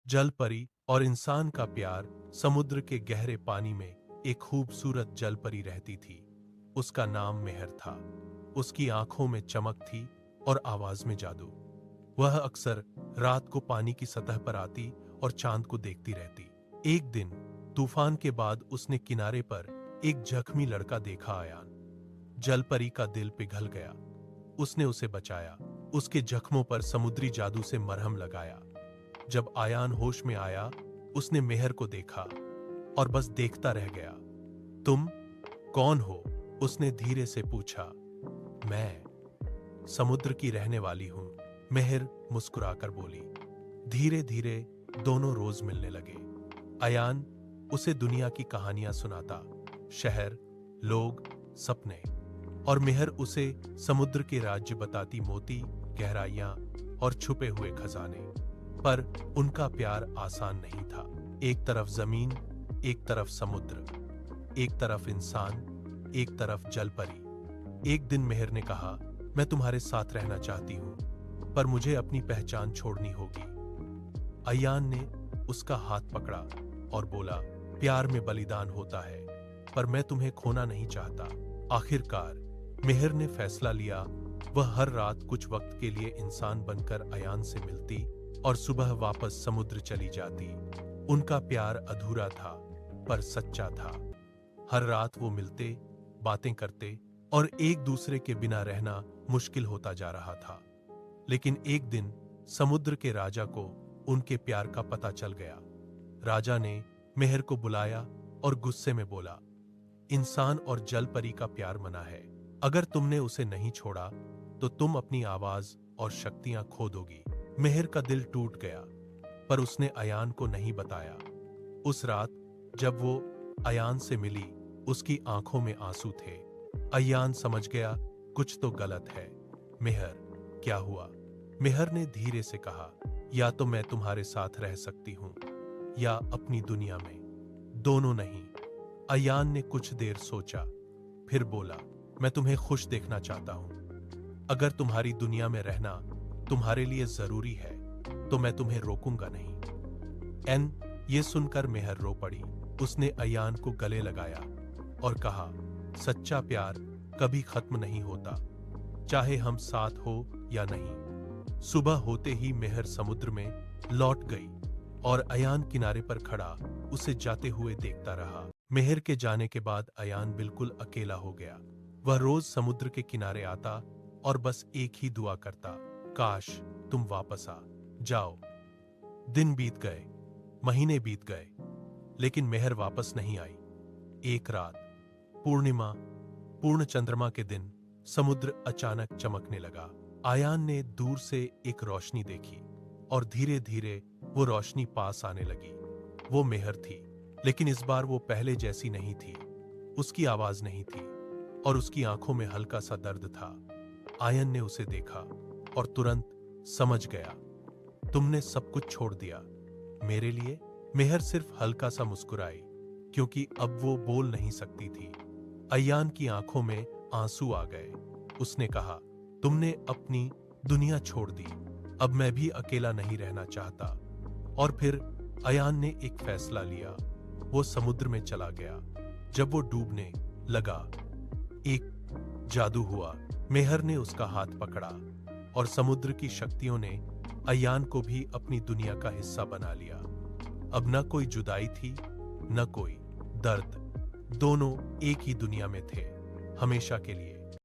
जल परी और इंसान का प्यार। समुद्र के गहरे पानी में एक खूबसूरत जल परी रहती थी। उसका नाम मेहर था। उसकी आंखों में चमक थी और आवाज में जादू। वह अक्सर रात को पानी की सतह पर आती और चांद को देखती रहती। एक दिन तूफान के बाद उसने किनारे पर एक जख्मी लड़का देखा। अयान, जल परी का दिल पिघल गया। उसने उसे बचाया, उसके जख्मों पर समुद्री जादू से मरहम लगाया। जब आयान होश में आया, उसने मेहर को देखा और बस देखता रह गया। तुम कौन हो? उसने धीरे से पूछा। मैं समुद्र की रहने वाली हूं, मेहर मुस्कुराकर बोली। धीरे धीरे दोनों रोज मिलने लगे। अयान उसे दुनिया की कहानियां सुनाता, शहर, लोग, सपने, और मेहर उसे समुद्र के राज्य बताती, मोती, गहराइयां और छुपे हुए खजाने। पर उनका प्यार आसान नहीं था। एक तरफ जमीन, एक तरफ समुद्र, एक तरफ इंसान, एक तरफ जल परी। एक दिन मेहर ने कहा, मैं तुम्हारे साथ रहना चाहती हूं, पर मुझे अपनी पहचान छोड़नी होगी। अयान ने उसका हाथ पकड़ा और बोला, प्यार में बलिदान होता है, पर मैं तुम्हें खोना नहीं चाहता। आखिरकार मेहर ने फैसला लिया। वह हर रात कुछ वक्त के लिए इंसान बनकर अयान से मिलती और सुबह वापस समुद्र चली जाती। उनका प्यार अधूरा था, पर सच्चा था। हर रात वो मिलते, बातें करते, और एक दूसरे के बिना रहना मुश्किल होता जा रहा था। लेकिन एक दिन समुद्र के राजा को उनके प्यार का पता चल गया। राजा ने मेहर को बुलाया और गुस्से में बोला, इंसान और जल परी का प्यार मना है। अगर तुमने उसे नहीं छोड़ा तो तुम अपनी आवाज और शक्तियां खो दोगी। मेहर का दिल टूट गया, पर उसने अयान को नहीं बताया। उस रात जब वो अयान से मिली, उसकी आंखों में आंसू थे। अयान समझ गया, कुछ तो गलत है। मेहर, क्या हुआ? मेहर ने धीरे से कहा, या तो मैं तुम्हारे साथ रह सकती हूं, या अपनी दुनिया में, दोनों नहीं। अयान ने कुछ देर सोचा, फिर बोला, मैं तुम्हें खुश देखना चाहता हूं। अगर तुम्हारी दुनिया में रहना तुम्हारे लिए जरूरी है, तो मैं तुम्हें रोकूंगा नहीं। ये सुनकर मेहर रो पड़ी। उसने अयान को गले लगाया और कहा, सच्चा प्यार कभी खत्म नहीं होता, चाहे हम साथ हो या नहीं। सुबह होते ही मेहर समुद्र में लौट गई और अयान किनारे पर खड़ा उसे जाते हुए देखता रहा। मेहर के जाने के बाद अयान बिल्कुल अकेला हो गया। वह रोज समुद्र के किनारे आता और बस एक ही दुआ करता, काश तुम वापस आ जाओ। दिन बीत गए, महीने बीत गए, लेकिन मेहर वापस नहीं आई। एक रात, पूर्णिमा, पूर्ण चंद्रमा के दिन, समुद्र अचानक चमकने लगा। आयान ने दूर से एक रोशनी देखी और धीरे धीरे वो रोशनी पास आने लगी। वो मेहर थी, लेकिन इस बार वो पहले जैसी नहीं थी। उसकी आवाज नहीं थी और उसकी आंखों में हल्का सा दर्द था। आयन ने उसे देखा और तुरंत समझ गया, तुमने सब कुछ छोड़ दिया मेरे लिए। मेहर सिर्फ हल्का सा मुस्कुराई, क्योंकि अब वो बोल नहीं सकती थी। अयान की आंखों में आंसू आ गए। उसने कहा, तुमने अपनी दुनिया छोड़ दी, अब मैं भी अकेला नहीं रहना चाहता। और फिर अयान ने एक फैसला लिया। वो समुद्र में चला गया। जब वो डूबने लगा, एक जादू हुआ। मेहर ने उसका हाथ पकड़ा और समुद्र की शक्तियों ने अयान को भी अपनी दुनिया का हिस्सा बना लिया। अब न कोई जुदाई थी, न कोई दर्द। दोनों एक ही दुनिया में थे, हमेशा के लिए।